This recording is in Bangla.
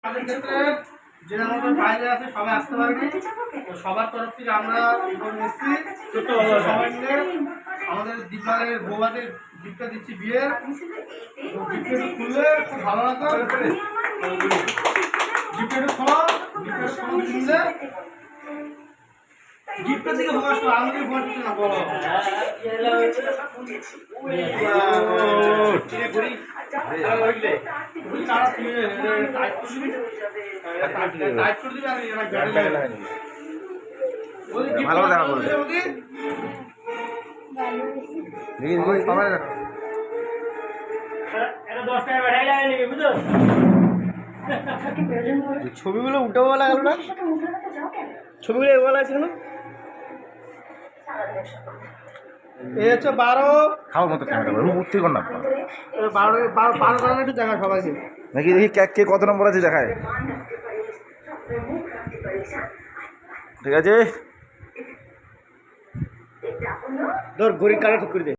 আমাদের ক্ষেত্রে যে আমাদের বাইরে আছে সবাই আসতে পারেনি, তো সবার তরফ থেকে আমরা এসেছি সবাই মিলে আমাদের দীপালের বৌভাতের গিফটটা দিচ্ছি বিয়ের। তো গিফট একটু খুললে খুব ভালো লাগতো। গিফট একটু খোলো, গিফট একটু খোলো খুললে গিফটের দিকে ফোকাস করো, আমাদের ফোকাস করতে না বলো। ভালো দেখা বলছে ছবিগুলো উঠে বলা গেল না, ছবিগুলো বলা আছে কেন? এই হচ্ছে 12 খাওয়ার মতো ক্যামেরা উঠতে কর না 12 একটু দেখা সবাইকে নাকি দেখি কে কত নম্বর আছে দেখায়। ঠিক আছে, ধর ঘড়ির কাটা ঠিক করে দে।